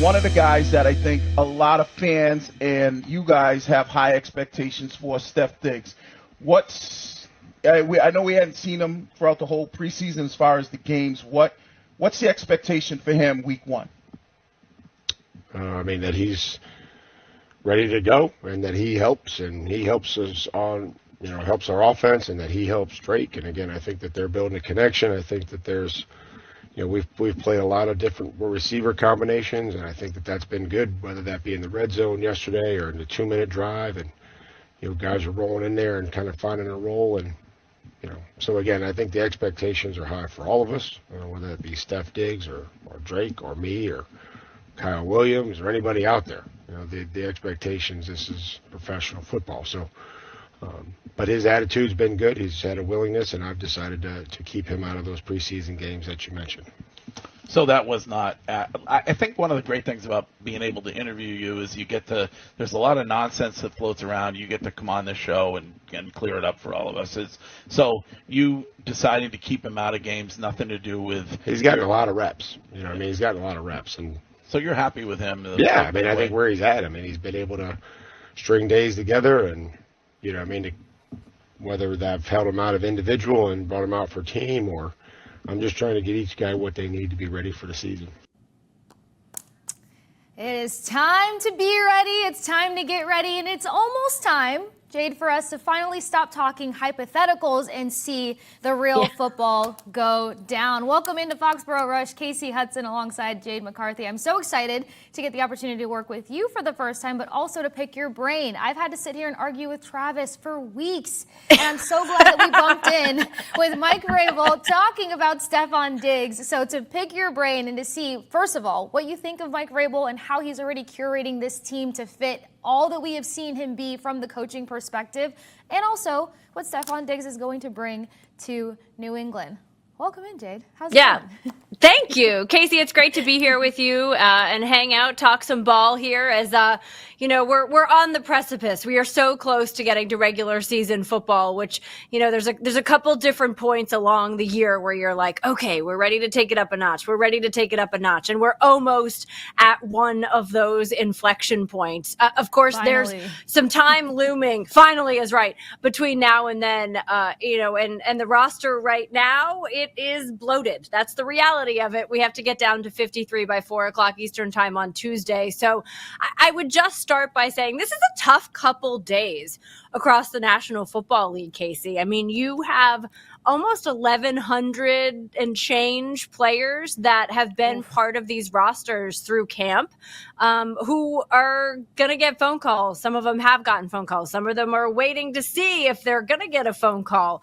one of the guys that I think a lot of fans and you guys have high expectations for, Steph Diggs. I know we hadn't seen him throughout the whole preseason as far as the games. What's the expectation for him week one? That he's ready to go and that he helps us on, helps our offense, and that he helps Drake. And again, I think that they're building a connection. I think that there's, we've played a lot of different receiver combinations, and I think that that's been good, whether that be in the red zone yesterday or in the 2-minute drive. And, guys are rolling in there and kind of finding a role. And, so again, I think the expectations are high for all of us, whether it be Steph Diggs or Drake or me or Kyle Williams or anybody out there. The expectations, this is professional football. So, but his attitude's been good. He's had a willingness, and I've decided to keep him out of those preseason games that you mentioned. So that was not I think one of the great things about being able to interview you is there's a lot of nonsense that floats around. You get to come on this show and clear it up for all of us. So you deciding to keep him out of games, nothing to do with... He's gotten a lot of reps. He's gotten a lot of reps. And so you're happy with him? Yeah, I think where he's at, he's been able to string days together and, whether they've held him out of individual and brought him out for team, or I'm just trying to get each guy what they need to be ready for the season. It is time to be ready. It's time to get ready. And it's almost time, Jade, for us to finally stop talking hypotheticals and see the real football go down. Welcome into Foxboro Rush, Kasey Hudson alongside Jade McCarthy. I'm so excited to get the opportunity to work with you for the first time, but also to pick your brain. I've had to sit here and argue with Travis for weeks, and I'm so glad that we bumped in with Mike Vrabel talking about Stefon Diggs. So to pick your brain and to see, first of all, what you think of Mike Vrabel and how he's already curating this team to fit all that we have seen him be from the coaching perspective, and also what Stefon Diggs is going to bring to New England. Welcome in, Jade. How's it going? Thank you, Kasey. It's great to be here with you and hang out, talk some ball here. As we're on the precipice. We are so close to getting to regular season football, which there's a couple different points along the year where you're like, okay, we're ready to take it up a notch. We're ready to take it up a notch, and we're almost at one of those inflection points. Of course, Finally. There's some time looming. Finally is right between now and then. And the roster right now, it is bloated. That's the reality of it. We have to get down to 53 by 4:00 Eastern time on Tuesday. So I would just start by saying this is a tough couple days across the National Football League, Kasey. You have almost 1,100 and change players that have been part of these rosters through camp who are going to get phone calls. Some of them have gotten phone calls. Some of them are waiting to see if they're going to get a phone call,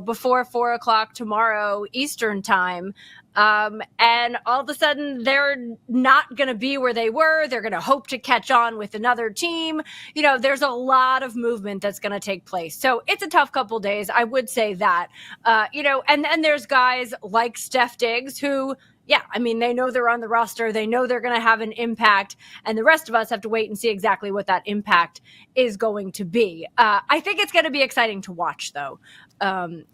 before 4:00 tomorrow Eastern time. And all of a sudden they're not going to be where they were. They're going to hope to catch on with another team. There's a lot of movement that's going to take place. So it's a tough couple days. I would say that, and then there's guys like Steph Diggs who, they know they're on the roster. They know they're going to have an impact, and the rest of us have to wait and see exactly what that impact is going to be. I think it's going to be exciting to watch, though.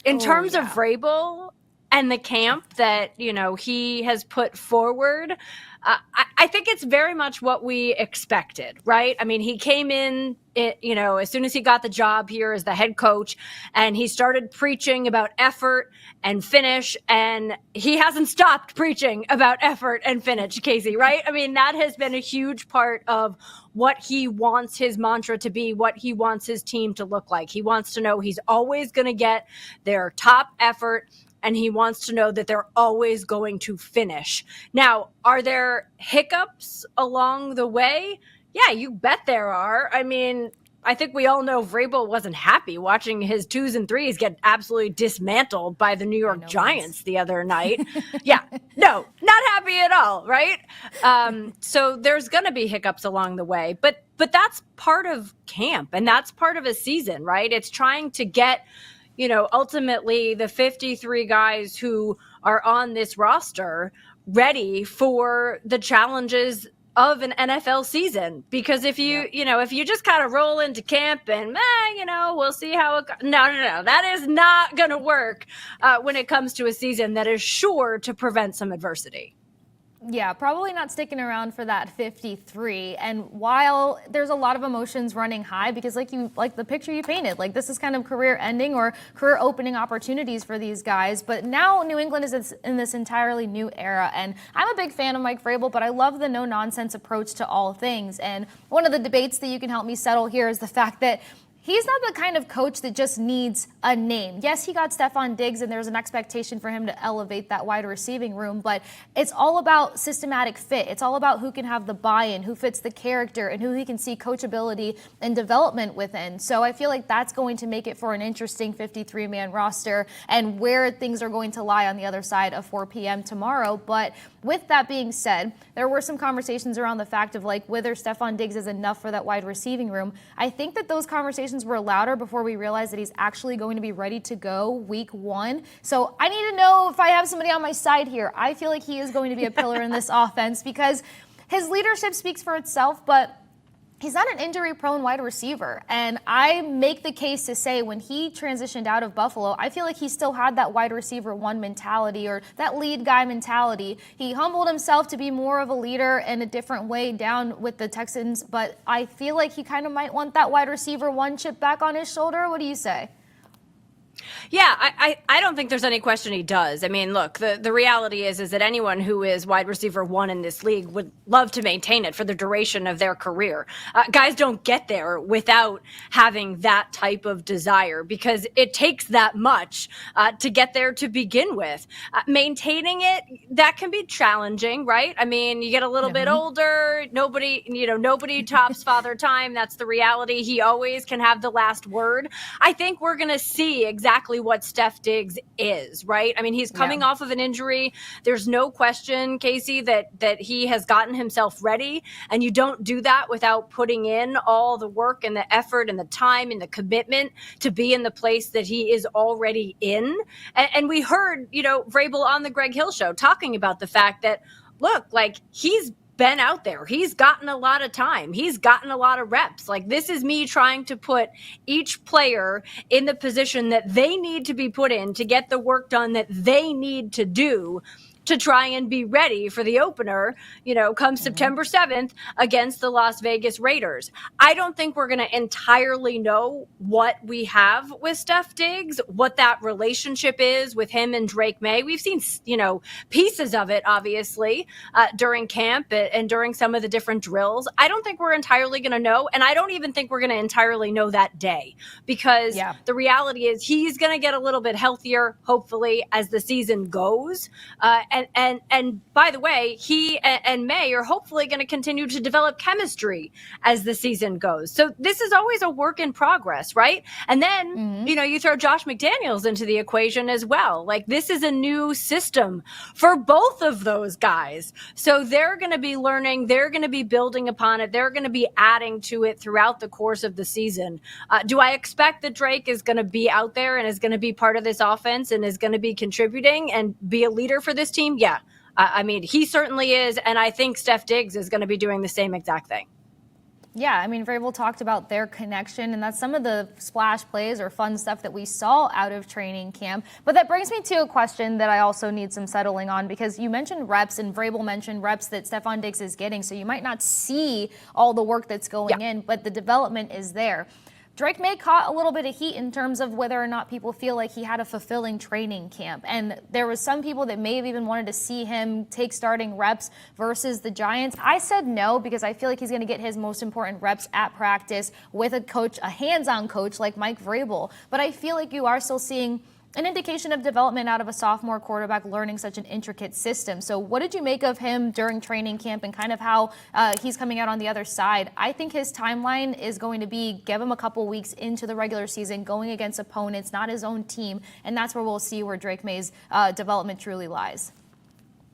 In terms of Vrabel and the camp that, he has put forward, I think it's very much what we expected, right? He came in, as soon as he got the job here as the head coach, and he started preaching about effort and finish, and he hasn't stopped preaching about effort and finish, Kasey, right? That has been a huge part of what he wants his mantra to be, what he wants his team to look like. He wants to know he's always going to get their top effort, and he wants to know that they're always going to finish. Now, are there hiccups along the way? Yeah, you bet there are. I think we all know Vrabel wasn't happy watching his 2s and 3s get absolutely dismantled by the New York Giants the other night. No, not happy at all, right? So there's going to be hiccups along the way, but that's part of camp, and that's part of a season, right? It's trying to get ultimately the 53 guys who are on this roster ready for the challenges of an NFL season. Because if you just kind of roll into camp and, we'll see how it goes. No, that is not going to work when it comes to a season that is sure to prevent some adversity. Yeah, probably not sticking around for that 53. And while there's a lot of emotions running high, because like the picture you painted, like this is kind of career ending or career opening opportunities for these guys. But now New England is in this entirely new era. And I'm a big fan of Mike Vrabel, but I love the no nonsense approach to all things. And one of the debates that you can help me settle here is the fact that he's not the kind of coach that just needs a name. Yes, he got Stephon Diggs, and there's an expectation for him to elevate that wide receiving room, but it's all about systematic fit. It's all about who can have the buy-in, who fits the character, and who he can see coachability and development within. So I feel like that's going to make it for an interesting 53-man roster and where things are going to lie on the other side of 4 p.m. tomorrow. But with that being said, there were some conversations around the fact of like whether Stephon Diggs is enough for that wide receiving room. I think that those conversations were louder before we realized that he's actually going to be ready to go week 1. So I need to know if I have somebody on my side here. I feel like he is going to be a pillar in this offense because his leadership speaks for itself, but he's not an injury-prone wide receiver. And I make the case to say when he transitioned out of Buffalo, I feel like he still had that wide receiver one mentality or that lead guy mentality. He humbled himself to be more of a leader in a different way down with the Texans, but I feel like he kind of might want that wide receiver one chip back on his shoulder. What do you say? Yeah, I don't think there's any question he does. I mean, look, the reality is that anyone who is wide receiver one in this league would love to maintain it for the duration of their career. Guys don't get there without having that type of desire because it takes that much to get there to begin with. Maintaining it, that can be challenging, right? I mean, you get a little bit older, nobody tops Father Time. That's the reality. He always can have the last word. I think we're going to see exactly what Steph Diggs is, right? I mean, he's coming off of an injury. There's no question, Kasey, that he has gotten himself ready, and you don't do that without putting in all the work and the effort and the time and the commitment to be in the place that he is already in. And we heard, Vrabel on the Greg Hill show talking about the fact that, look, like he's been out there. He's gotten a lot of time. He's gotten a lot of reps. Like this is me trying to put each player in the position that they need to be put in to get the work done that they need to do to try and be ready for the opener, come September 7th against the Las Vegas Raiders. I don't think we're going to entirely know what we have with Steph Diggs, what that relationship is with him and Drake Maye. We've seen, pieces of it, obviously, during camp and during some of the different drills. I don't think we're entirely going to know, and I don't even think we're going to entirely know that day because the reality is he's going to get a little bit healthier, hopefully, as the season goes. And by the way, he and May are hopefully going to continue to develop chemistry as the season goes. So this is always a work in progress, right? And then, you throw Josh McDaniels into the equation as well. Like this is a new system for both of those guys. So they're going to be learning, they're going to be building upon it, they're going to be adding to it throughout the course of the season. Do I expect that Drake is going to be out there and is going to be part of this offense and is going to be contributing and be a leader for this team? Yeah. I mean, he certainly is. And I think Steph Diggs is going to be doing the same exact thing. Yeah, I mean, Vrabel talked about their connection, and that's some of the splash plays or fun stuff that we saw out of training camp. But that brings me to a question that I also need some settling on, because you mentioned reps, and Vrabel mentioned reps that Stephon Diggs is getting, so you might not see all the work that's going in, but the development is there. Drake Maye caught a little bit of heat in terms of whether or not people feel like he had a fulfilling training camp. And there was some people that may have even wanted to see him take starting reps versus the Giants. I said no because I feel like he's going to get his most important reps at practice with a coach, a hands-on coach like Mike Vrabel. But I feel like you are still seeing an indication of development out of a sophomore quarterback learning such an intricate system. So what did you make of him during training camp and kind of how he's coming out on the other side? I think his timeline is going to be give him a couple weeks into the regular season, going against opponents, not his own team, and that's where we'll see where Drake Maye's development truly lies.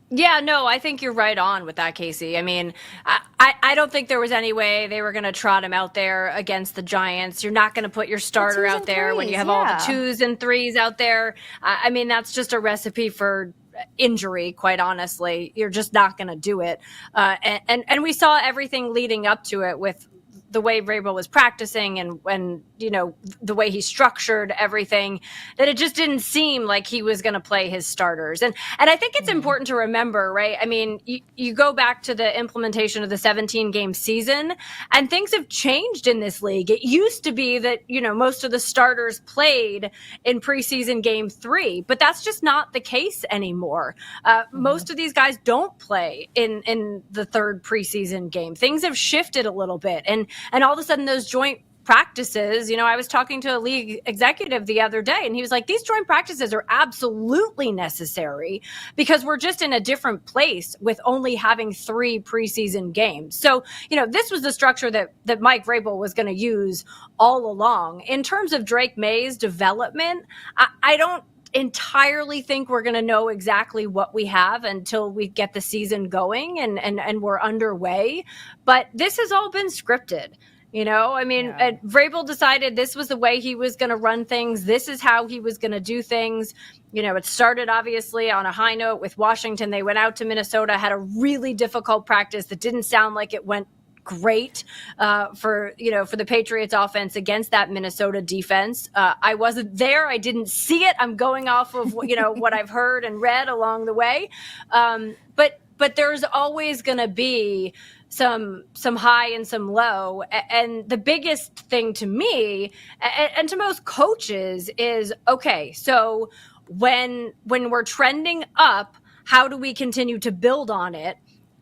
Yeah, no, I think you're right on with that, Kasey. I mean, I don't think there was any way they were going to trot him out there against the Giants. You're not going to put your starter out there when you have all the 2s and 3s out there. I mean, that's just a recipe for injury, quite honestly. You're just not going to do it. And we saw everything leading up to it with the way Vrabel was practicing and the way he structured everything, that it just didn't seem like he was going to play his starters. And I think it's important to remember, right? I mean, you go back to the implementation of the 17-game season, and things have changed in this league. It used to be that, most of the starters played in preseason game 3, but that's just not the case anymore. Most of these guys don't play in the third preseason game. Things have shifted a little bit. And all of a sudden those joint practices, I was talking to a league executive the other day, and he was like, these joint practices are absolutely necessary because we're just in a different place with only having 3 preseason games. So, this was the structure that Mike Vrabel was going to use all along. In terms of Drake Maye's development, I don't entirely think we're going to know exactly what we have until we get the season going and we're underway. But this has all been scripted. Vrabel decided this was the way he was going to run things. This is how he was going to do things. It started obviously on a high note with Washington. They went out to Minnesota, had a really difficult practice that didn't sound like it went great for the Patriots offense against that Minnesota defense. I wasn't there. I didn't see it. I'm going off of what I've heard and read along the way. But there's always going to be some high and some low. And the biggest thing to me and to most coaches is, okay, so when we're trending up, how do we continue to build on it?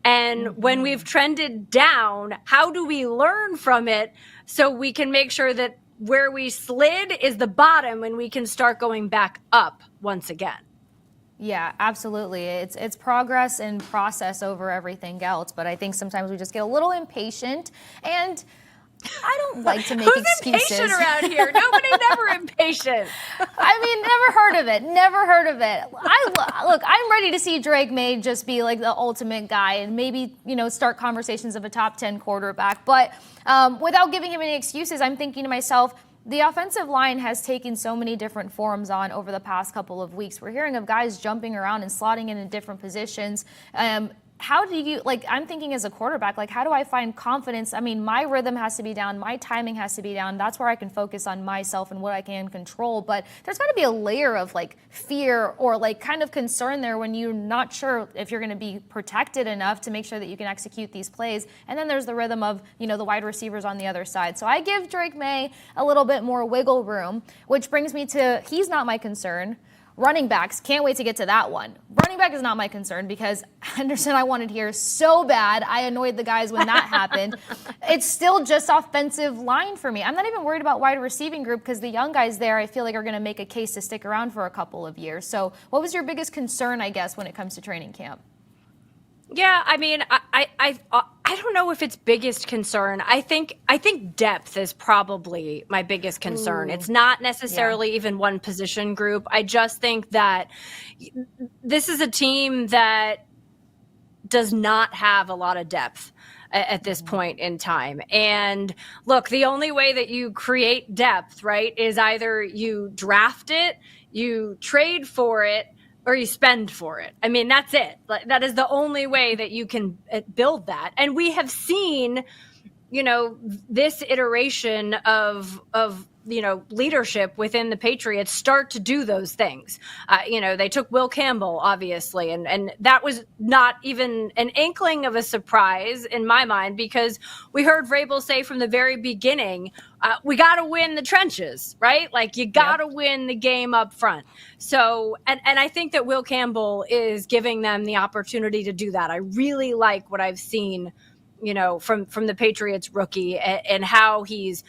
And when we've trended down, how do we learn from it so we can make sure that where we slid is the bottom and we can start going back up once again? Yeah, absolutely. It's progress and process over everything else. But I think sometimes we just get a little impatient, and I don't like to make excuses. Who's impatient around here? Nobody's ever impatient. Never heard of it. I'm ready to see Drake Maye just be like the ultimate guy and maybe, start conversations of a top 10 quarterback. But without giving him any excuses, I'm thinking to myself, the offensive line has taken so many different forms on over the past couple of weeks. We're hearing of guys jumping around and slotting in different positions. How do you, I'm thinking as a quarterback, how do I find confidence? I mean, my rhythm has to be down. My timing has to be down. That's where I can focus on myself and what I can control. But there's got to be a layer of fear or kind of concern there when you're not sure if you're going to be protected enough to make sure that you can execute these plays. And then there's the rhythm of, the wide receivers on the other side. So I give Drake Maye a little bit more wiggle room, which brings me to, he's not my concern. Running backs, can't wait to get to that one. Running back is not my concern because Henderson I wanted here so bad. I annoyed the guys when that happened. It's still just offensive line for me. I'm not even worried about wide receiving group because the young guys there I feel like are going to make a case to stick around for a couple of years. So what was your biggest concern, I guess, when it comes to training camp? Yeah, I mean, I don't know if it's biggest concern. I think depth is probably my biggest concern. It's not necessarily even one position group. I just think that this is a team that does not have a lot of depth at this point in time. And look, the only way that you create depth, right, is either you draft it, you trade for it, or you spend for it. I mean, that's it. That is the only way that you can build that. And we have seen, this iteration of leadership within the Patriots start to do those things. They took Will Campbell, obviously, and that was not even an inkling of a surprise in my mind because we heard Vrabel say from the very beginning, we got to win the trenches, right? You got to win the game up front. So, and I think that Will Campbell is giving them the opportunity to do that. I really like what I've seen, from the Patriots rookie and how he's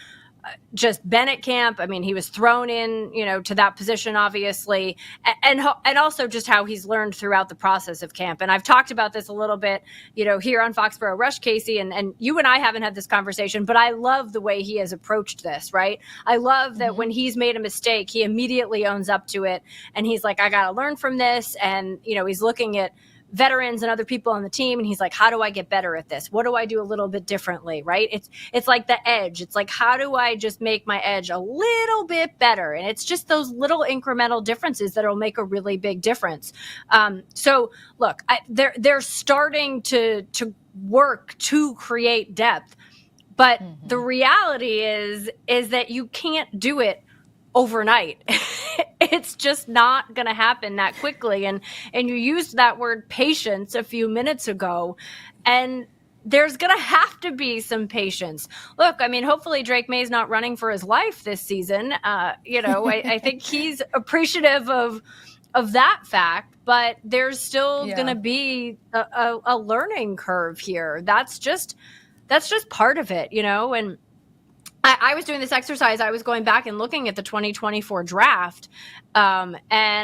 just been at camp. I mean, he was thrown in, to that position, obviously, and also just how he's learned throughout the process of camp. And I've talked about this a little bit, here on Foxboro Rush, Kasey, and you and I haven't had this conversation, but I love the way he has approached this, right? I love that when he's made a mistake, he immediately owns up to it. And he's like, I got to learn from this. And, he's looking at veterans and other people on the team. And he's like, how do I get better at this? What do I do a little bit differently? Right. It's like the edge. It's like, how do I just make my edge a little bit better? And it's just those little incremental differences that will make a really big difference. So look, they're starting to work to create depth. But the reality is that you can't do it overnight. It's just not going to happen that quickly. And you used that word patience a few minutes ago, and there's going to have to be some patience. Look, I mean, hopefully Drake Maye's not running for his life this season. I think he's appreciative of that fact, but there's still going to be a learning curve here. That's just part of it, and I was doing this exercise. I was going back and looking at the 2024 draft. And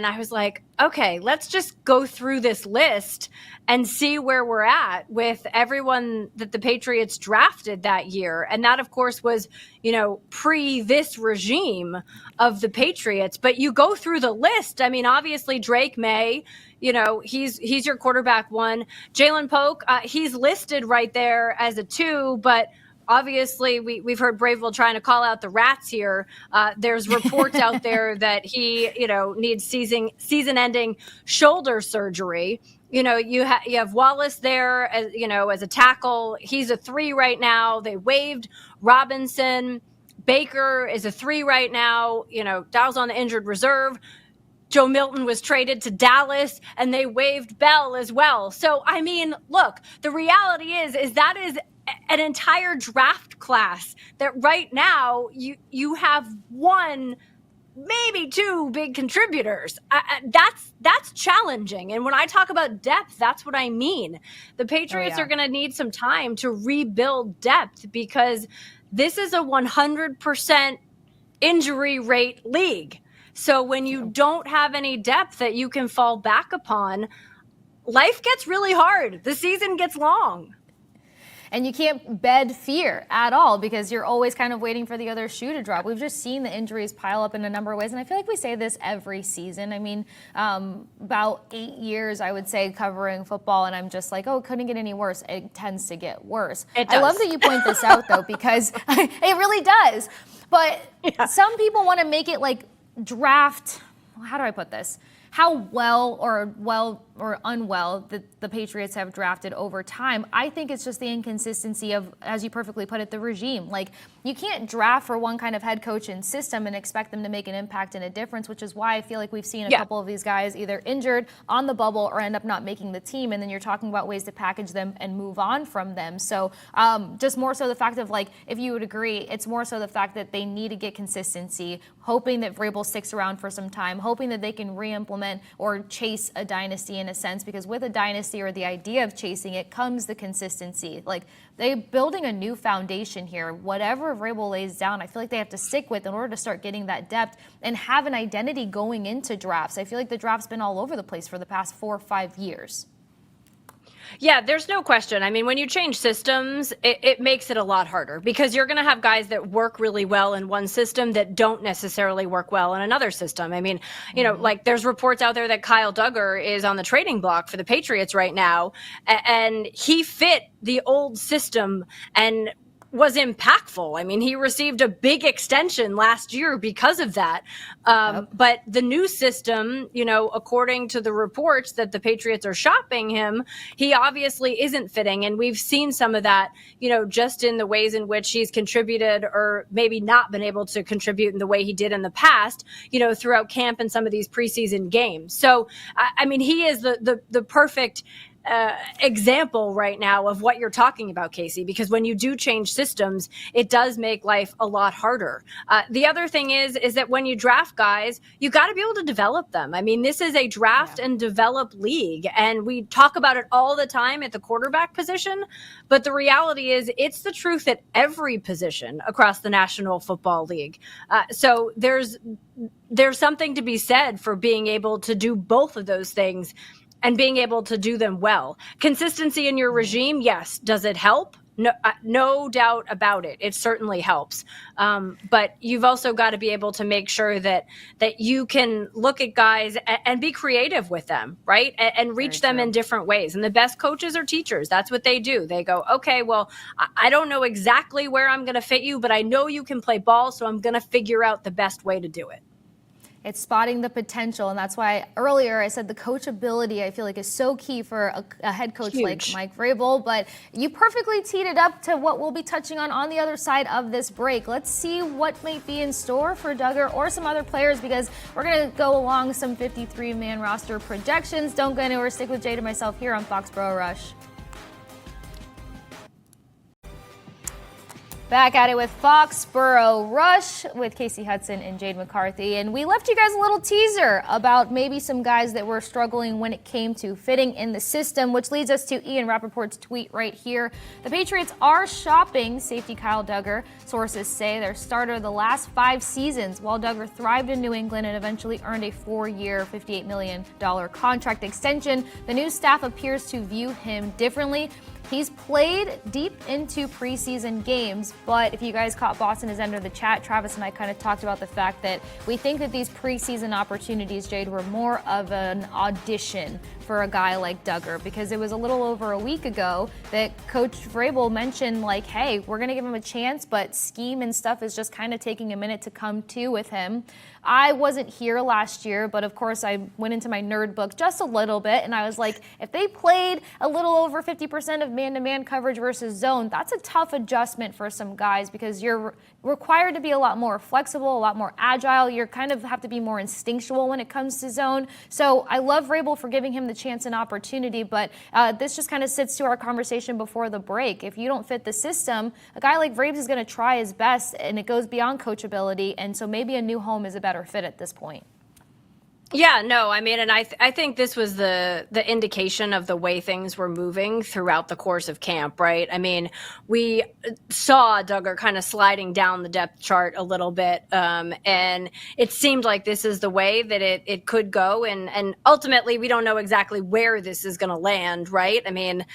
I was like, okay, let's just go through this list and see where we're at with everyone that the Patriots drafted that year. And that, of course, was, pre this regime of the Patriots. But you go through the list. I mean, obviously, Drake Maye, he's your quarterback one. Jalen Polk, he's listed right there as a 2, but obviously, we've heard Vrabel trying to call out the rats here. There's reports out there that he, needs season-ending shoulder surgery. You have Wallace there, as a tackle. He's a 3 right now. They waived Robinson. Baker is a 3 right now. Dow's on the injured reserve. Joe Milton was traded to Dallas, and they waived Bell as well. So, I mean, look, the reality is that is an entire draft class that right now you have 1, maybe 2 big contributors. That's challenging. And when I talk about depth, that's what I mean. The Patriots are going to need some time to rebuild depth, because this is a 100% injury rate league. So when you don't have any depth that you can fall back upon, life gets really hard. The season gets long. And you can't bed fear at all, because you're always kind of waiting for the other shoe to drop. We've just seen the injuries pile up in a number of ways, and I feel like we say this every season. I mean, about 8 years, I would say, covering football, and I'm just like, oh, it couldn't get any worse. It tends to get worse. I love that you point this out, though, because it really does. But some people want to make it like draft, how do I put this? How well or unwell the Patriots have drafted over time. I think it's just the inconsistency of, as you perfectly put it, the regime. Like, you can't draft for one kind of head coach and system and expect them to make an impact and a difference, which is why I feel like we've seen a couple of these guys either injured, on the bubble, or end up not making the team. And then you're talking about ways to package them and move on from them. So just more so the fact of, like, if you would agree, it's more so the fact that they need to get consistency, hoping that Vrabel sticks around for some time, hoping that they can re-implement or chase a dynasty in a sense, because with a dynasty, or the idea of chasing it, comes the consistency. Like, they're building a new foundation here. Whatever Vrabel lays down, I feel like they have to stick with in order to start getting that depth and have an identity going into drafts. I feel like the draft's been all over the place for the past 4 or 5 years. Yeah, there's no question. I mean, when you change systems, it makes it a lot harder, because you're going to have guys that work really well in one system that don't necessarily work well in another system. I mean, like, there's reports out there that Kyle Duggar is on the trading block for the Patriots right now, and he fit the old system and was impactful. I mean, he received a big extension last year because of that. But the new system, according to the reports that the Patriots are shopping him, he obviously isn't fitting. And we've seen some of that, just in the ways in which he's contributed, or maybe not been able to contribute in the way he did in the past, throughout camp and some of these preseason games. So, I mean, he is the perfect example right now of what you're talking about, Kasey, because when you do change systems, it does make life a lot harder. The other thing is that when you draft guys, you got to be able to develop them. I mean, this is a draft and develop league, and we talk about it all the time at the quarterback position, but the reality is it's the truth at every position across the National Football League. So there's something to be said for being able to do both of those things and being able to do them well. Consistency in your regime, yes. Does it help? No doubt about it. It certainly helps. But you've also got to be able to make sure that you can look at guys and be creative with them, right? And reach them in different ways. And the best coaches are teachers. That's what they do. They go, okay, well, I don't know exactly where I'm going to fit you, but I know you can play ball, so I'm going to figure out the best way to do it. It's spotting the potential, and that's why earlier I said the coachability I feel like is so key for a head coach like Mike Vrabel. But you perfectly teed it up to what we'll be touching on the other side of this break. Let's see what might be in store for Duggar or some other players, because we're going to go along some 53-man roster projections. Don't go anywhere. Stick with Jade and myself here on Foxboro Rush. Back at it with Foxboro Rush with Kasey Hudson and Jade McCarthy. And we left you guys a little teaser about maybe some guys that were struggling when it came to fitting in the system, which leads us to Ian Rappaport's tweet right here. The Patriots are shopping safety Kyle Duggar. Sources say their starter the last 5 seasons, while Duggar thrived in New England and eventually earned a 4-year, $58 million contract extension. The new staff appears to view him differently. He's played deep into preseason games, but if you guys caught Boston is End of the chat, Travis and I kind of talked about the fact that we think that these preseason opportunities, Jade, were more of an audition for a guy like Duggar, because it was a little over a week ago that Coach Vrabel mentioned, like, hey, we're going to give him a chance, but scheme and stuff is just kind of taking a minute to come to with him. I wasn't here last year, but of course I went into my nerd book just a little bit, and I was like, if they played a little over 50% of man-to-man coverage versus zone, that's a tough adjustment for some guys, because you're required to be a lot more flexible, a lot more agile. You kind of have to be more instinctual when it comes to zone. So I love Vrabel for giving him the chance and opportunity, but this just kind of sits to our conversation before the break. If you don't fit the system, a guy like Vrabel is going to try his best, and it goes beyond coachability, and so maybe a new home is a better fit at this point. Yeah, no, I mean, and I think this was the indication of the way things were moving throughout the course of camp, right? I mean, we saw Duggar kind of sliding down the depth chart a little bit, and it seemed like this is the way that it could go, and ultimately we don't know exactly where this is going to land, right? I mean,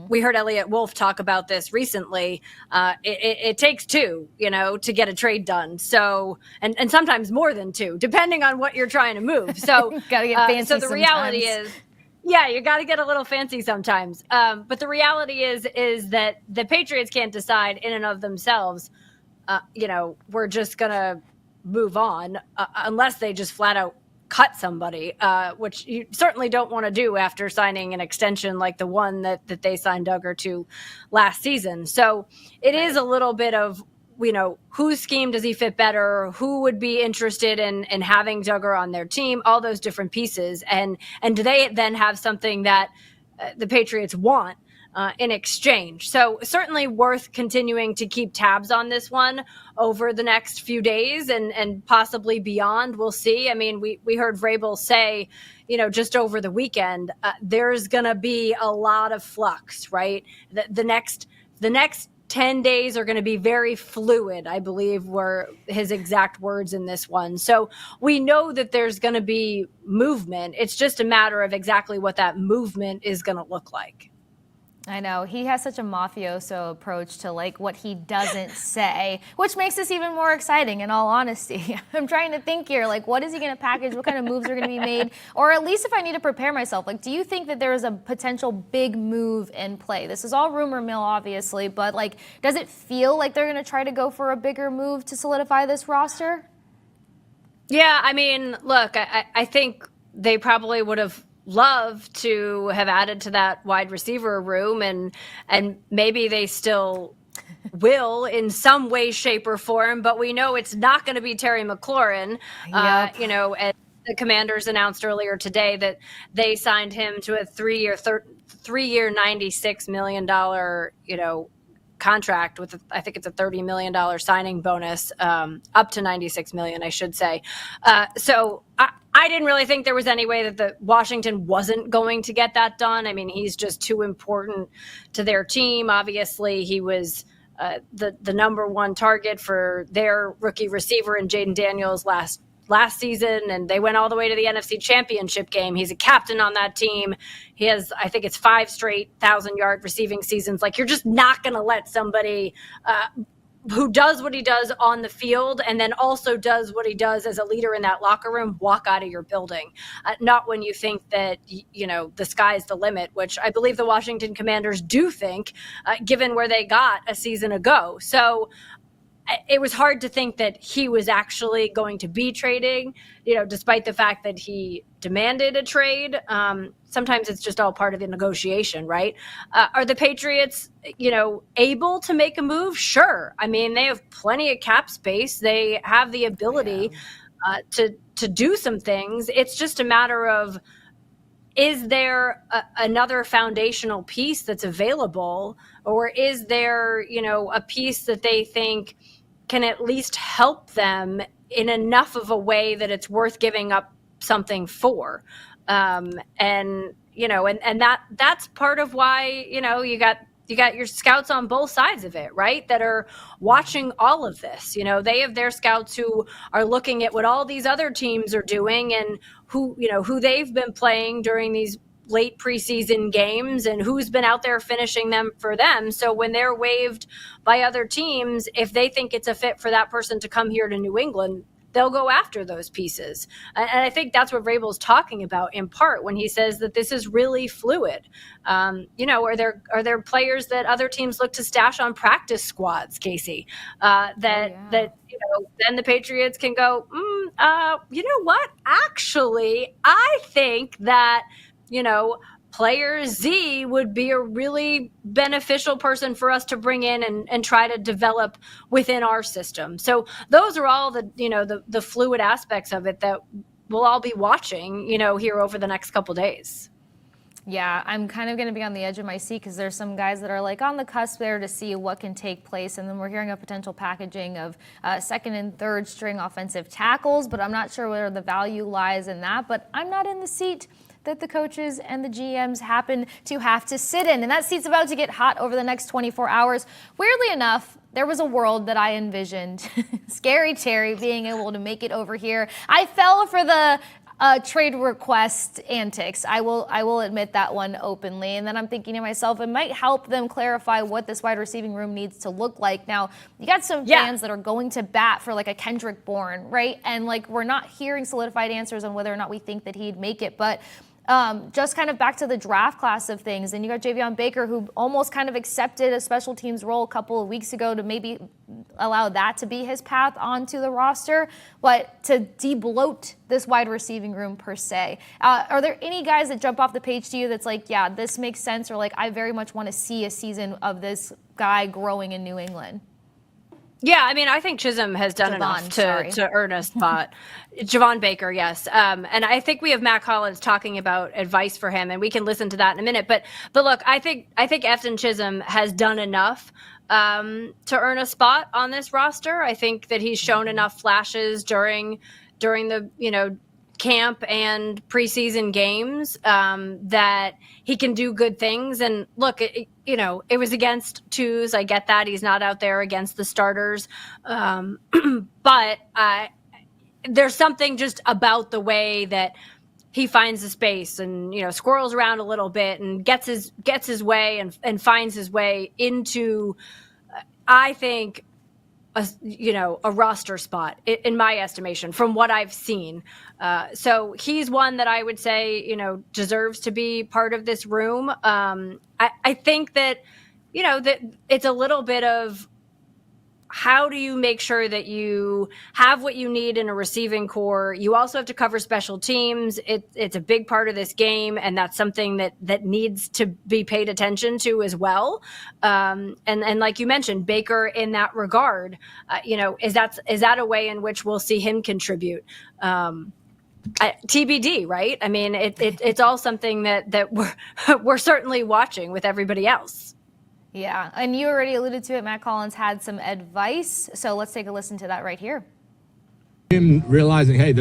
we heard Elliot Wolf talk about this recently. It takes 2, to get a trade done. So, and sometimes more than 2, depending on what you're trying to move. So, gotta get fancy so the reality is, yeah, you got to get a little fancy sometimes. But the reality is that the Patriots can't decide in and of themselves, we're just going to move on unless they just flat out cut somebody, which you certainly don't want to do after signing an extension like the one that they signed Duggar to last season. So it is a little bit of, whose scheme does he fit better? Who would be interested in having Duggar on their team? All those different pieces. And do they then have something that the Patriots want in exchange? So certainly worth continuing to keep tabs on this one over the next few days and possibly beyond. We'll see. I mean, we heard Vrabel say, just over the weekend, there's going to be a lot of flux, right? The next 10 days are going to be very fluid, I believe were his exact words in this one. So we know that there's going to be movement. It's just a matter of exactly what that movement is going to look like. I know. He has such a mafioso approach to what he doesn't say, which makes this even more exciting, in all honesty. I'm trying to think here, what is he going to package? What kind of moves are going to be made? Or at least if I need to prepare myself, do you think that there is a potential big move in play? This is all rumor mill, obviously, but does it feel like they're going to try to go for a bigger move to solidify this roster? Yeah, I mean, look, I think they probably would have love to have added to that wide receiver room, and maybe they still will in some way, shape, or form, but we know it's not going to be Terry McLaurin. Yep. And the Commanders announced earlier today that they signed him to a 3-year, $96 million, contract with, I think it's a $30 million signing bonus, up to $96 million, I should say. So I didn't really think there was any way that the Washington wasn't going to get that done. I mean, he's just too important to their team. Obviously, he was the number one target for their rookie receiver in Jaden Daniels last season, and they went all the way to the NFC Championship game. He's a captain on that team. He has, I think it's 5 straight 1,000-yard receiving seasons. You're just not going to let somebody who does what he does on the field and then also does what he does as a leader in that locker room walk out of your building. Not when you think that, the sky's the limit, which I believe the Washington Commanders do think, given where they got a season ago. So it was hard to think that he was actually going to be trading, despite the fact that he demanded a trade. Sometimes it's just all part of the negotiation, right? Are the Patriots, able to make a move? Sure. I mean, they have plenty of cap space. They have the ability to do some things. It's just a matter of, is there another foundational piece that's available, or is there, a piece that they think can at least help them in enough of a way that it's worth giving up something for? And that's part of why, you got your scouts on both sides of it, right? That are watching all of this. They have their scouts who are looking at what all these other teams are doing and who they've been playing during these late preseason games and who's been out there finishing them for them. So when they're waived by other teams, if they think it's a fit for that person to come here to New England, they'll go after those pieces. And I think that's what Vrabel's talking about in part when he says that this is really fluid. Are there players that other teams look to stash on practice squads, Kasey, then the Patriots can go, you know what? Actually, I think that, player Z would be a really beneficial person for us to bring in and try to develop within our system. So those are all the fluid aspects of it that we'll all be watching, here over the next couple days. Yeah, I'm kind of going to be on the edge of my seat because there's some guys that are like on the cusp there to see what can take place. And then we're hearing a potential packaging of second and third string offensive tackles, but I'm not sure where the value lies in that. But I'm not in the seat that the coaches and the GMs happen to have to sit in. And that seat's about to get hot over the next 24 hours. Weirdly enough, there was a world that I envisioned Scary Terry being able to make it over here. I fell for the trade request antics. I will admit that one openly. And then I'm thinking to myself, it might help them clarify what this wide receiving room needs to look like. Now, you got some fans that are going to bat for like a Kendrick Bourne, right? And like we're not hearing solidified answers on whether or not we think that he'd make it. But just kind of back to the draft class of things. And you got Javon Baker, who almost kind of accepted a special teams role a couple of weeks ago to maybe allow that to be his path onto the roster. But to de-bloat this wide receiving room per se, are there any guys that jump off the page to you that's like, yeah, this makes sense, or like I very much want to see a season of this guy growing in New England? Yeah, I mean, I think Chisholm has done enough to earn a spot. Javon Baker, yes. And I think we have Matt Collins talking about advice for him, and we can listen to that in a minute. But look, I think Efton Chisholm has done enough to earn a spot on this roster. I think that he's shown enough flashes during the camp and preseason games that he can do good things. And look, it was against twos. I get that he's not out there against the starters, but there's something just about the way that he finds the space and squirrels around a little bit and gets his way and finds his way into, I think, a roster spot in my estimation from what I've seen. So he's one that I would say, deserves to be part of this room. I think that, that it's a little bit of how do you make sure that you have what you need in a receiving core? You also have to cover special teams. It's a big part of this game, and that's something that needs to be paid attention to as well. And like you mentioned, Baker in that regard, is that a way in which we'll see him contribute? TBD, right? I mean, it's all something that we're certainly watching with everybody else. Yeah, and you already alluded to it. Matt Collins had some advice, so let's take a listen to that right here. Him realizing, hey,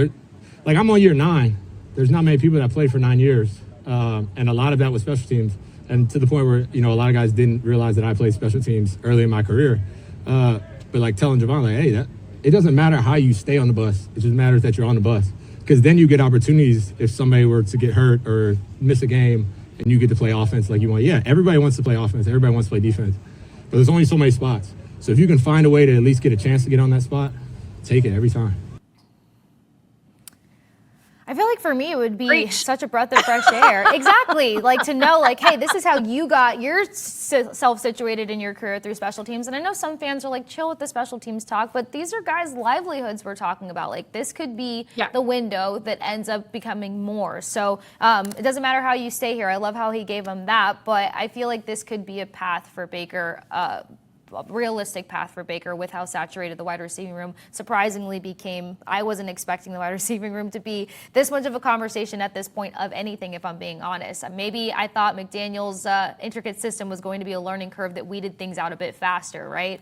I'm on year 9. There's not many people that played for 9 years, and a lot of that was special teams, and to the point where a lot of guys didn't realize that I played special teams early in my career. But like telling Javon, hey, it doesn't matter how you stay on the bus; it just matters that you're on the bus, because then you get opportunities if somebody were to get hurt or miss a game. And you get to play offense like you want. Yeah, everybody wants to play offense. Everybody wants to play defense. But there's only so many spots. So if you can find a way to at least get a chance to get on that spot, take it every time. I feel like for me, it would be such a breath of fresh air. Exactly. Like to know, like, hey, this is how you got yourself situated in your career through special teams. And I know some fans are like, chill with the special teams talk, but these are guys' livelihoods we're talking about. Like this could be the window that ends up becoming more. So it doesn't matter how you stay here. I love how he gave him that, but I feel like this could be a path for Baker, a realistic path for Baker with how saturated the wide receiving room surprisingly became. I wasn't expecting the wide receiving room to be this much of a conversation at this point of anything, if I'm being honest. Maybe I thought McDaniel's intricate system was going to be a learning curve that weeded things out a bit faster, right?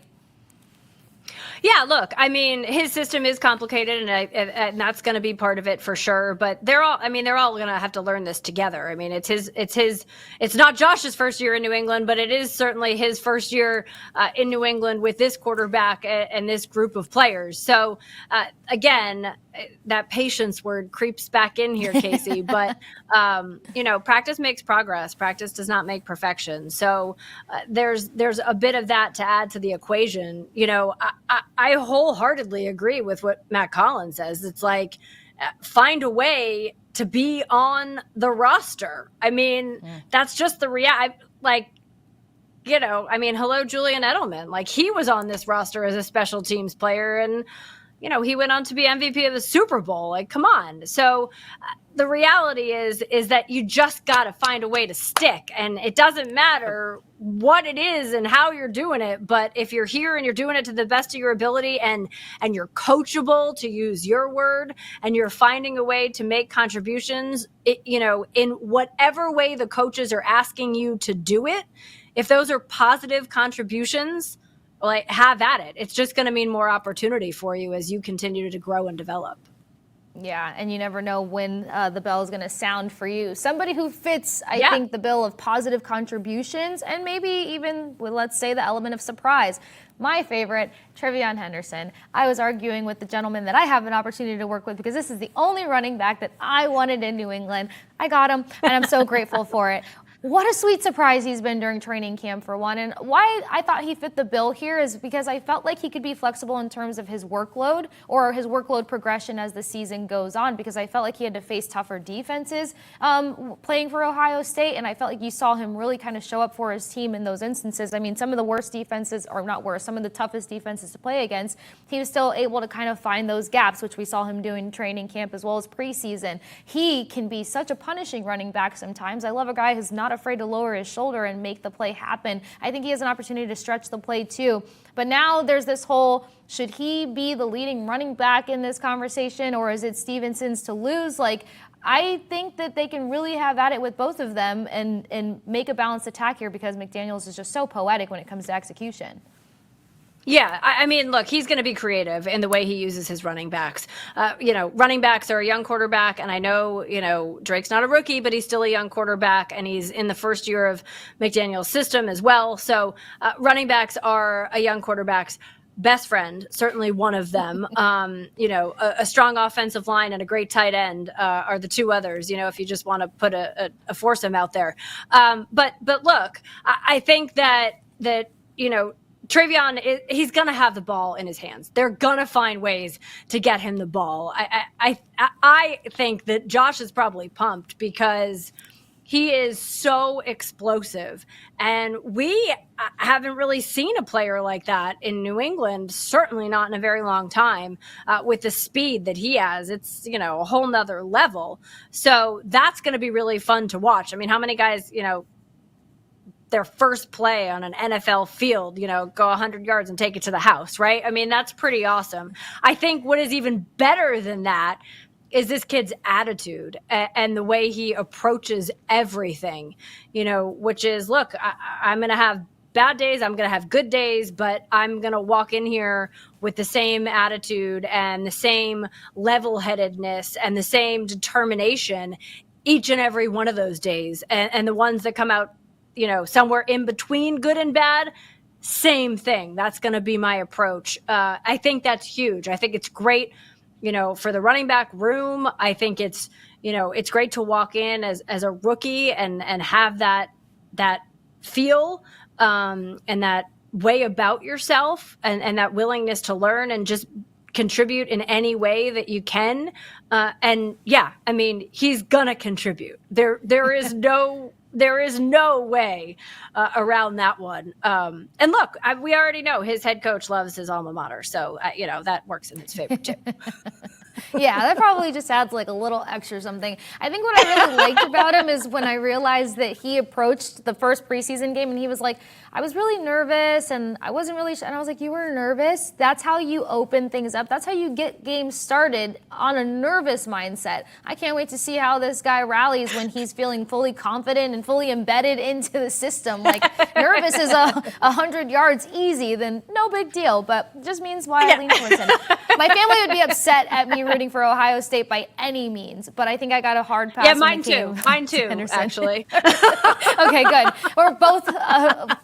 Yeah, look, I mean, his system is complicated, and that's going to be part of it for sure. But they're all going to have to learn this together. I mean, it's not Josh's first year in New England, but it is certainly his first year in New England with this quarterback and this group of players. So again, that patience word creeps back in here, Kasey. But practice makes progress. Practice does not make perfection. So there's a bit of that to add to the equation. I wholeheartedly agree with what Matt Collins says. It's like, find a way to be on the roster. I mean, that's just the reality. Hello, Julian Edelman. Like, he was on this roster as a special teams player, and he went on to be MVP of the Super Bowl. Like, come on. So the reality is that you just got to find a way to stick. And it doesn't matter what it is and how you're doing it. But if you're here and you're doing it to the best of your ability and you're coachable, to use your word, and you're finding a way to make contributions, in whatever way the coaches are asking you to do it, if those are positive contributions, like, have at it. It's just going to mean more opportunity for you as you continue to grow and develop. Yeah, and you never know when the bell is going to sound for you. Somebody who fits, I think, the bill of positive contributions and maybe even, let's say, the element of surprise. My favorite, Trey Hendrickson. I was arguing with the gentleman that I have an opportunity to work with because this is the only running back that I wanted in New England. I got him, and I'm so grateful for it. What a sweet surprise he's been during training camp, for one. And why I thought he fit the bill here is because I felt like he could be flexible in terms of his workload or his workload progression as the season goes on, because I felt like he had to face tougher defenses playing for Ohio State, and I felt like you saw him really kind of show up for his team in those instances. I mean, some of the worst defenses, or not worst, some of the toughest defenses to play against, he was still able to kind of find those gaps, which we saw him doing in training camp as well as preseason. He can be such a punishing running back sometimes. I love a guy who's not afraid to lower his shoulder and make the play happen. I think he has an opportunity to stretch the play too. But now there's this whole, should he be the leading running back in this conversation, or is it Stevenson's to lose? Like, I think that they can really have at it with both of them and make a balanced attack here, because McDaniels is just so poetic when it comes to execution. Yeah, I mean, look, he's going to be creative in the way he uses his running backs. Running backs are a young quarterback, and I know, Drake's not a rookie, but he's still a young quarterback, and he's in the first year of McDaniel's system as well. So running backs are a young quarterback's best friend, certainly one of them. A strong offensive line and a great tight end are the two others, if you just want to put a foursome out there. But look, I think that Trayvon, he's going to have the ball in his hands. They're going to find ways to get him the ball. I think that Josh is probably pumped because he is so explosive. And we haven't really seen a player like that in New England, certainly not in a very long time, with the speed that he has. It's, a whole nother level. So that's going to be really fun to watch. I mean, how many guys, their first play on an NFL field, go 100 yards and take it to the house, right? I mean, that's pretty awesome. I think what is even better than that is this kid's attitude and the way he approaches everything, which is, look, I'm going to have bad days, I'm going to have good days, but I'm going to walk in here with the same attitude and the same level-headedness and the same determination each and every one of those days. And the ones that come out somewhere in between good and bad, same thing. That's going to be my approach. I think that's huge. I think it's great, for the running back room. I think it's great to walk in as a rookie and have that feel and that way about yourself and that willingness to learn and just contribute in any way that you can. And yeah, I mean, he's gonna contribute. There is no way around that one. And look, we already know his head coach loves his alma mater, so that works in his favor too. Yeah, that probably just adds like a little extra something. I think what I really liked about him is when I realized that he approached the first preseason game and he was like, I was really nervous and I wasn't really and I was like, you were nervous? That's how you open things up. That's how you get games started, on a nervous mindset. I can't wait to see how this guy rallies when he's feeling fully confident and fully embedded into the system. Like, nervous is 100 yards easy, then no big deal, but just means why I lean towards him. My family would be upset at me rooting for Ohio State by any means, but I think I got a hard pass. Yeah, mine too, actually. Okay, good. We're both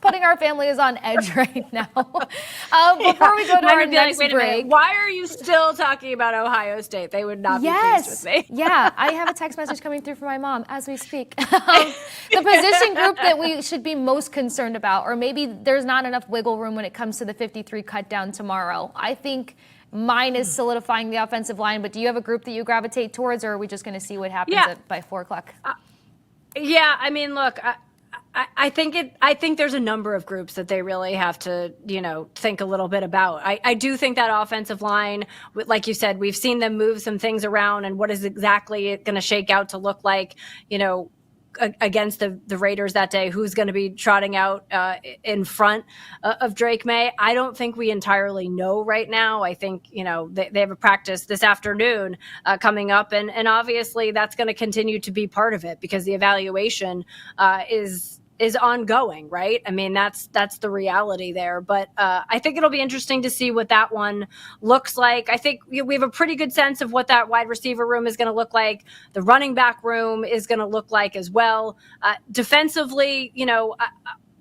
putting our families on edge right now. Before we go to our next break. Why are you still talking about Ohio State? They would not be pleased with me. Yeah, I have a text message coming through from my mom as we speak. The position group that we should be most concerned about, or maybe there's not enough wiggle room when it comes to the 53 cut down tomorrow. I think mine is solidifying the offensive line, but do you have a group that you gravitate towards, or are we just going to see what happens by 4 o'clock? Yeah, I mean, look, I think there's a number of groups that they really have to, think a little bit about. I do think that offensive line, like you said, we've seen them move some things around, and what is exactly going to shake out to look like, against the Raiders that day, who's going to be trotting out in front of Drake Maye. I don't think we entirely know right now. I think, they have a practice this afternoon coming up, and obviously that's going to continue to be part of it because the evaluation is ongoing, right? I mean, that's the reality there. But I think it'll be interesting to see what that one looks like. I think we have a pretty good sense of what that wide receiver room is going to look like. The running back room is going to look like as well. Defensively,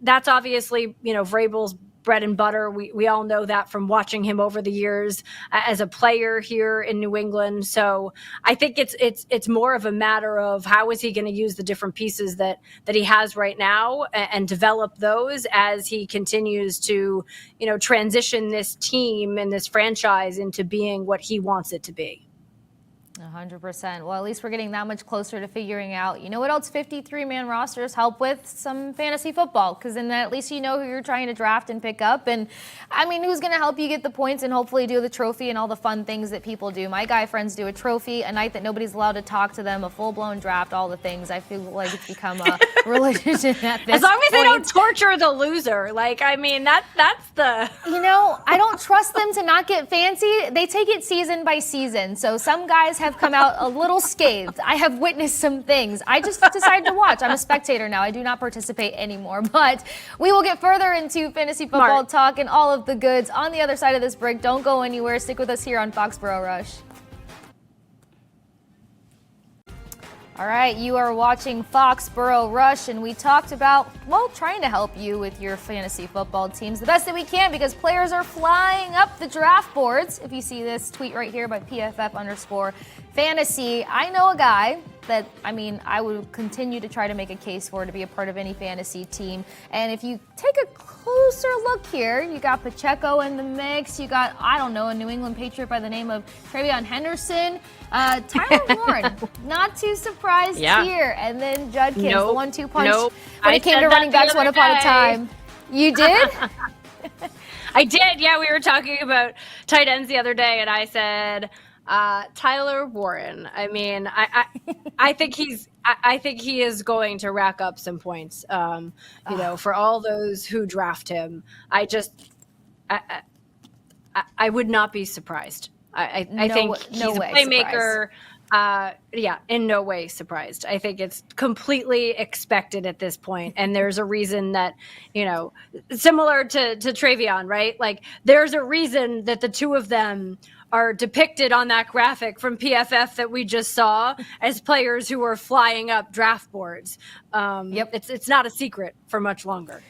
that's obviously, Vrabel's bread and butter. We all know that from watching him over the years as a player here in New England. So I think it's more of a matter of how is he going to use the different pieces that he has right now and develop those as he continues to, transition this team and this franchise into being what he wants it to be. 100%. Well, at least we're getting that much closer to figuring out, what else 53-man rosters help with? Some fantasy football, because then at least you know who you're trying to draft and pick up. And, who's going to help you get the points and hopefully do the trophy and all the fun things that people do. My guy friends do a trophy, a night that nobody's allowed to talk to them, a full-blown draft, all the things. I feel like it's become a religion at this As long as point. they don't torture the loser. That's the... I don't trust them to not get fancy. They take it season by season. So some guys have come out a little scathed. I have witnessed some things. I just decided to watch. I'm a spectator now. I do not participate anymore. But we will get further into fantasy football talk and all of the goods on the other side of this break. Don't go anywhere. Stick with us here on Foxboro Rush. All right, you are watching Foxboro Rush, and we talked about, trying to help you with your fantasy football teams the best that we can because players are flying up the draft boards. If you see this tweet right here by PFF_fantasy, I know a guy that, I would continue to try to make a case for to be a part of any fantasy team. And if you take a closer look here, you got Pacheco in the mix. You got, a New England Patriot by the name of Trey Hendrickson. Tyler Warren, not too surprised here. And then Judkins, the 1-2 punch when it came to running backs one upon a time. You did? I did, yeah. We were talking about tight ends the other day, and I said Tyler Warren. I think he is going to rack up some points. For all those who draft him. I would not be surprised. I think he's a playmaker. In no way surprised. I think it's completely expected at this point. And there's a reason that, similar to Travion, right? Like, there's a reason that the two of them are depicted on that graphic from PFF that we just saw as players who are flying up draft boards. It's not a secret for much longer.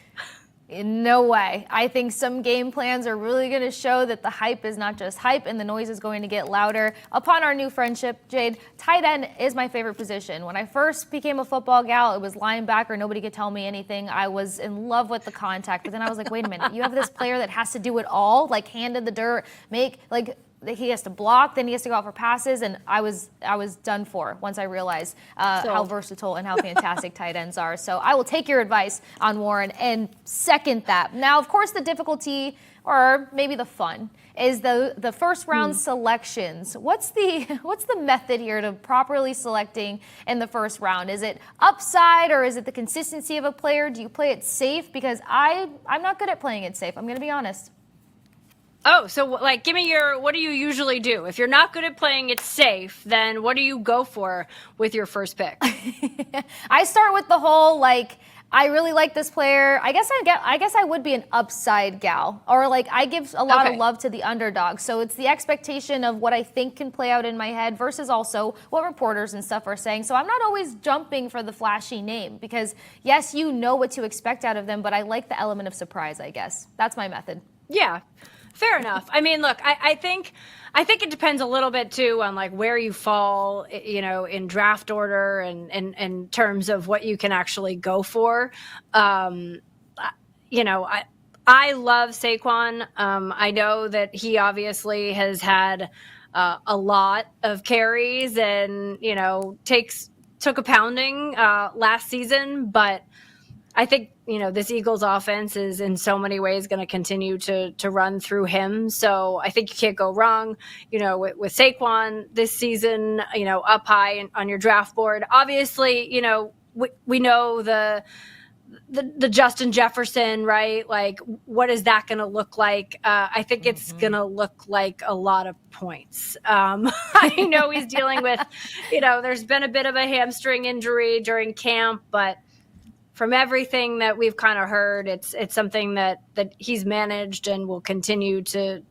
In no way. I think some game plans are really going to show that the hype is not just hype and the noise is going to get louder. Upon our new friendship, Jade, tight end is my favorite position. When I first became a football gal, it was linebacker. Nobody could tell me anything. I was in love with the contact. But then I was like, wait a minute. You have this player that has to do it all, like hand in the dirt, he has to block, then he has to go out for passes, and I was done for once I realized how versatile and how fantastic tight ends are. So I will take your advice on Warren and second that. Now, of course, the difficulty, or maybe the fun, is the first round selections. What's the method here to properly selecting in the first round? Is it upside, or is it the consistency of a player? Do you play it safe? Because I'm not good at playing it safe. I'm going to be honest. Oh, so like, give me what do you usually do? If you're not good at playing it safe, then what do you go for with your first pick? I start with the whole, like, I really like this player. I guess I would be an upside gal, or like I give a lot of love to the underdog. So it's the expectation of what I think can play out in my head versus also what reporters and stuff are saying. So I'm not always jumping for the flashy name because yes, you know what to expect out of them, but I like the element of surprise, I guess. That's my method. Yeah. Fair enough. I mean, look, I think it depends a little bit too on like where you fall, you know, in draft order and in terms of what you can actually go for. You know, I love Saquon. I know that he obviously has had a lot of carries and, you know, took a pounding last season, but I think, you know, this Eagles offense is in so many ways going to continue to run through him. So I think you can't go wrong, you know, with Saquon this season, you know, up high on your draft board. Obviously, you know, we know the Justin Jefferson, right? Like, what is that going to look like? I think it's going to look like a lot of points. I know he's dealing with, you know, there's been a bit of a hamstring injury during camp, but from everything that we've kind of heard, it's something that he's managed and will continue to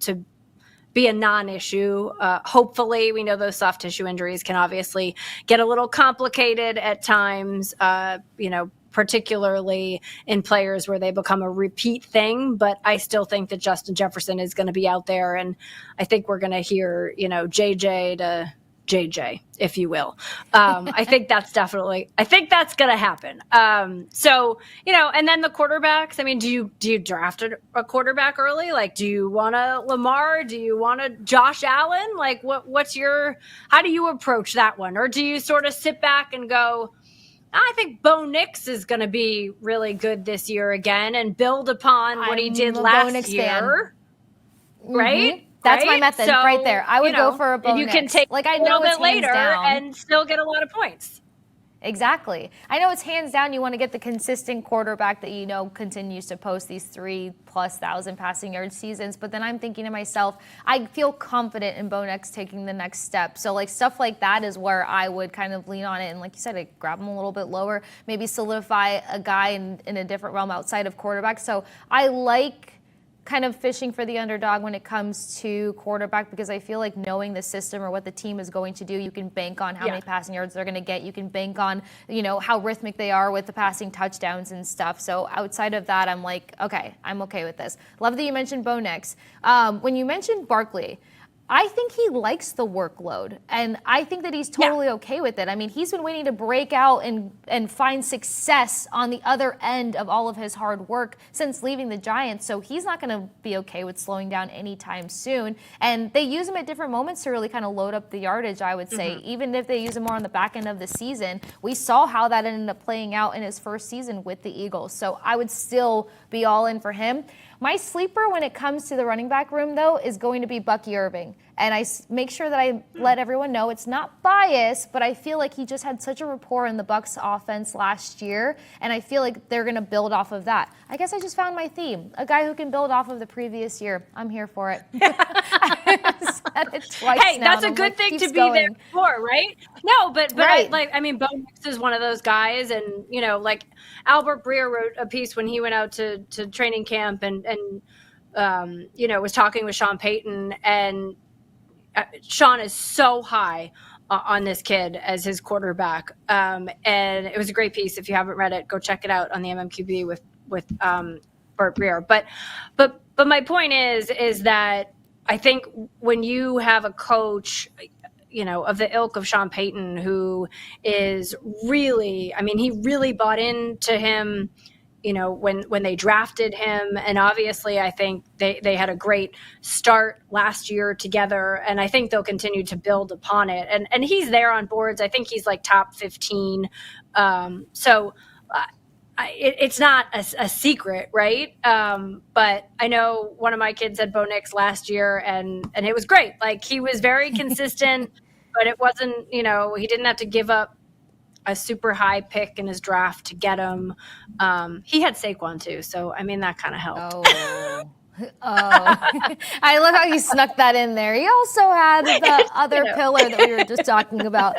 be a non-issue. Hopefully, we know those soft tissue injuries can obviously get a little complicated at times, you know, particularly in players where they become a repeat thing. But I still think that Justin Jefferson is going to be out there. And I think we're going to hear, you know, JJ to JJ, if you will. I think that's going to happen. So, you know, and then the quarterbacks, I mean, do you draft a quarterback early? Like, do you want a Lamar? Do you want a Josh Allen? Like, how do you approach that one? Or do you sort of sit back and go, I think Bo Nix is going to be really good this year again and build upon what he did last year. Right? That's my method right there. I would go for a Bo Nix. You can take like I a little know bit later and still get a lot of points. Exactly. I know it's hands down you want to get the consistent quarterback that you know continues to post these 3,000+ passing yard seasons. But then I'm thinking to myself, I feel confident in Bo Nix taking the next step. So like stuff like that is where I would kind of lean on it. And like you said, I grab him a little bit lower, maybe solidify a guy in a different realm outside of quarterback. So I like kind of fishing for the underdog when it comes to quarterback because I feel like knowing the system or what the team is going to do, you can bank on how many passing yards they're going to get. You can bank on, you know, how rhythmic they are with the passing touchdowns and stuff. So outside of that, I'm like, okay, I'm okay with this. Love that you mentioned Bo Nix. When you mentioned Barkley, I think he likes the workload, and I think that he's totally okay with it. I mean, he's been waiting to break out and find success on the other end of all of his hard work since leaving the Giants, so he's not going to be okay with slowing down anytime soon. And they use him at different moments to really kind of load up the yardage, I would say. Even if they use him more on the back end of the season, we saw how that ended up playing out in his first season with the Eagles. So I would still be all in for him. My sleeper when it comes to the running back room, though, is going to be Bucky Irving. And I make sure that I let everyone know it's not biased, but I feel like he just had such a rapport in the Bucs offense last year, and I feel like they're going to build off of that. I guess I just found my theme, a guy who can build off of the previous year. I'm here for it. I said it twice hey, now, that's a good thing to be there for, right? No, but right. I mean, Bo Nix is one of those guys, and, you know, like Albert Breer wrote a piece when he went out to training camp and you know, was talking with Sean Payton, and Sean is so high on this kid as his quarterback. And it was a great piece. If you haven't read it, go check it out on the MMQB with Bert Breer. But my point is that I think when you have a coach, you know, of the ilk of Sean Payton, who is really, I mean, he really bought into him when they drafted him. And obviously, I think they had a great start last year together, and I think they'll continue to build upon it. And he's there on boards. I think he's like top 15. It's not a secret, right? But I know one of my kids had Bo Nix last year, and it was great. Like, he was very consistent, but it wasn't, he didn't have to give up a super high pick in his draft to get him. He had Saquon too, so I mean that kind of helped. I love how you snuck that in there. He also had the other pillar that we were just talking about.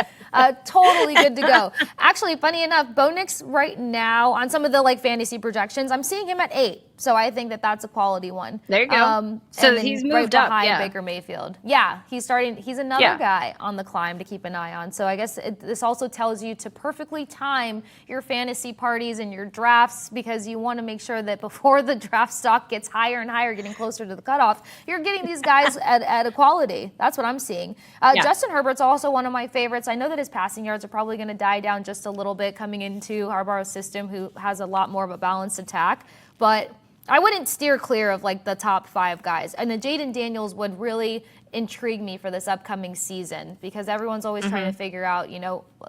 Totally good to go. Actually, funny enough, Bo Nix right now on some of the fantasy projections, I'm seeing him at 8. So I think that's a quality one. There you go. So he's moved right up. behind Baker Mayfield. Yeah, he's another guy on the climb to keep an eye on. So I guess this also tells you to perfectly time your fantasy parties and your drafts, because you want to make sure that before the draft stock gets higher and higher, getting closer to the cutoff, you're getting these guys at a quality. That's what I'm seeing. Justin Herbert's also one of my favorites. I know that his passing yards are probably going to die down just a little bit coming into Harbaugh's system, who has a lot more of a balanced attack. But I wouldn't steer clear of the top 5 guys. And the Jaden Daniels would really intrigue me for this upcoming season, because everyone's always trying to figure out,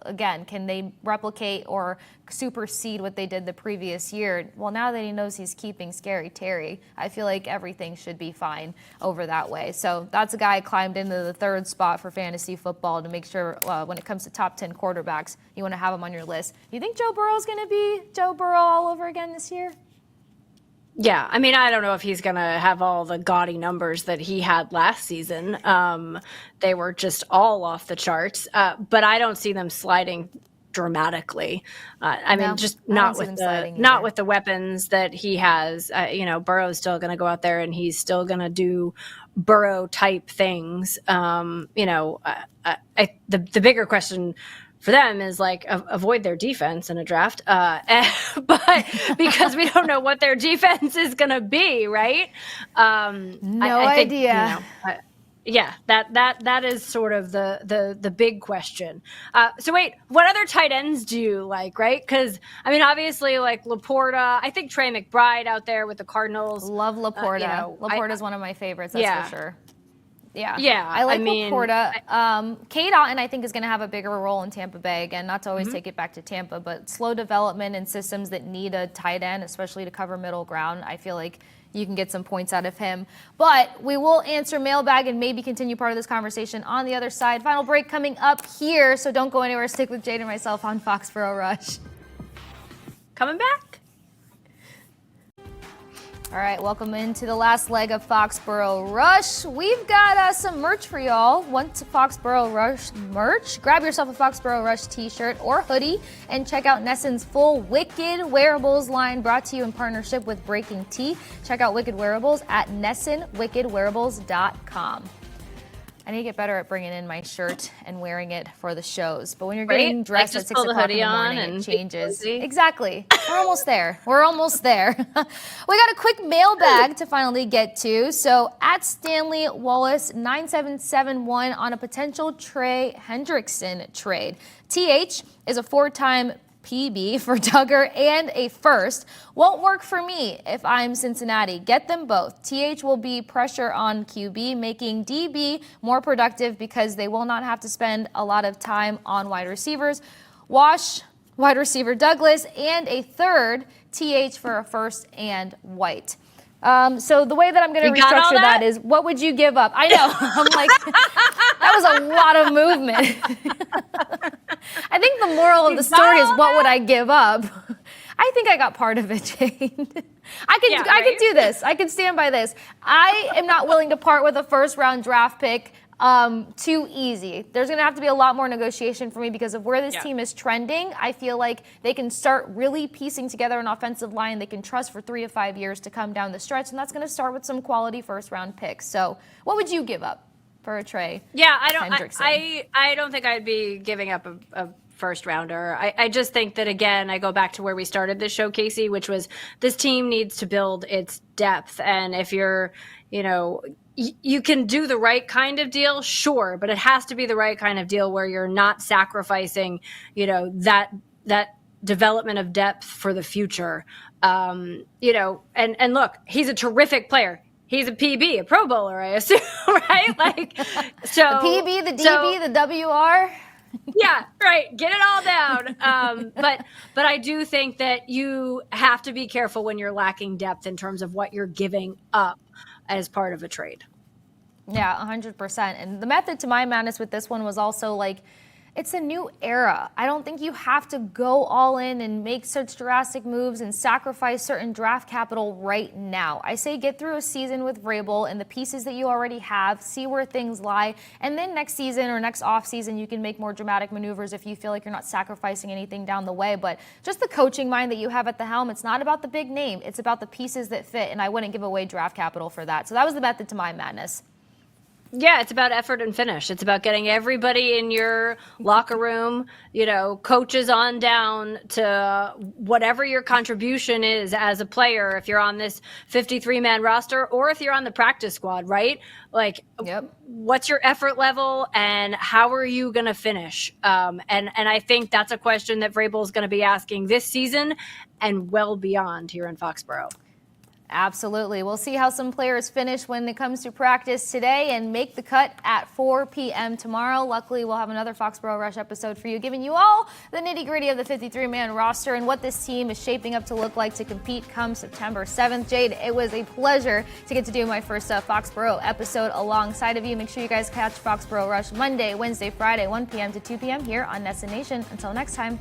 again, can they replicate or supersede what they did the previous year? Well, now that he knows he's keeping Scary Terry, I feel like everything should be fine over that way. So that's a guy climbed into the 3rd spot for fantasy football to make sure when it comes to top 10 quarterbacks, you want to have him on your list. You think Joe Burrow's going to be Joe Burrow all over again this year? Yeah, I mean, I don't know if he's going to have all the gaudy numbers that he had last season. They were just all off the charts, but I don't see them sliding dramatically. Just not with the weapons that he has. Burrow's still going to go out there and he's still going to do Burrow type things. The bigger question for them is avoid their defense in a draft, but because we don't know what their defense is going to be, right? No idea. That is sort of the big question. So wait, what other tight ends do you like, right? Because obviously Laporta. I think Trey McBride out there with the Cardinals. Love Laporta. Laporta's one of my favorites. That's for sure. Yeah. I like Laporta. Cade Otton, I think, is going to have a bigger role in Tampa Bay. Again, not to always take it back to Tampa, but slow development in systems that need a tight end, especially to cover middle ground. I feel like you can get some points out of him. But we will answer mailbag and maybe continue part of this conversation on the other side. Final break coming up here, so don't go anywhere. Stick with Jade and myself on Foxboro Rush. Coming back. All right, welcome into the last leg of Foxboro Rush. We've got some merch for y'all. Want Foxboro Rush merch? Grab yourself a Foxboro Rush t-shirt or hoodie and check out Nesson's full Wicked Wearables line, brought to you in partnership with Breaking Tea. Check out Wicked Wearables at NessonWickedWearables.com. I need to get better at bringing in my shirt and wearing it for the shows. But when you're getting dressed at 6 o'clock in the morning, it changes. Exactly. We're almost there. We got a quick mailbag to finally get to. So at Stanley Wallace 9771 on a potential Trey Hendrickson trade. TH is a 4-time PB for Duggar and a first. Won't work for me if I'm Cincinnati. Get them both. TH will be pressure on QB, making DB more productive because they will not have to spend a lot of time on wide receivers. Wash wide receiver Douglas and a third. TH for a first and White. So the way that I'm going to restructure that is, what would you give up? I know. I'm like, that was a lot of movement. I think the moral of the story is, what would I give up? I think I got part of it, Jade. I could do this. I could stand by this. I am not willing to part with a first-round draft pick too easy. There's going to have to be a lot more negotiation for me because of where this team is trending. I feel like they can start really piecing together an offensive line they can trust for 3 to 5 years to come down the stretch, and that's going to start with some quality first-round picks. So what would you give up for a Trey? Yeah, I don't think I'd be giving up a first rounder. I just think that, again, I go back to where we started this show, Kasey, which was this team needs to build its depth. And if you're, you can do the right kind of deal, sure, but it has to be the right kind of deal where you're not sacrificing, that development of depth for the future. You know, and look, he's a terrific player. He's a PB, a Pro Bowler, I assume, right? Like, so the PB, the DB, the WR. Yeah, right. Get it all down. But I do think that you have to be careful when you're lacking depth in terms of what you're giving up as part of a trade. Yeah, 100%. And the method to my madness with this one was also like, it's a new era. I don't think you have to go all in and make such drastic moves and sacrifice certain draft capital right now. I say get through a season with Vrabel and the pieces that you already have, see where things lie, and then next season or next off season you can make more dramatic maneuvers if you feel like you're not sacrificing anything down the way. But just the coaching mind that you have at the helm, it's not about the big name, it's about the pieces that fit, and I wouldn't give away draft capital for that. So that was the method to my madness. Yeah, it's about effort and finish. It's about getting everybody in your locker room, you know, coaches on down to whatever your contribution is as a player, if you're on this 53-man roster or if you're on the practice squad, right? Like, what's your effort level and how are you going to finish? And I think that's a question that Vrabel is going to be asking this season and well beyond here in Foxborough. Absolutely. We'll see how some players finish when it comes to practice today and make the cut at 4 p.m. tomorrow. Luckily, we'll have another Foxboro Rush episode for you, giving you all the nitty-gritty of the 53-man roster and what this team is shaping up to look like to compete come September 7th. Jade, it was a pleasure to get to do my first Foxboro episode alongside of you. Make sure you guys catch Foxboro Rush Monday, Wednesday, Friday, 1 p.m. to 2 p.m. here on Nessa Nation. Until next time.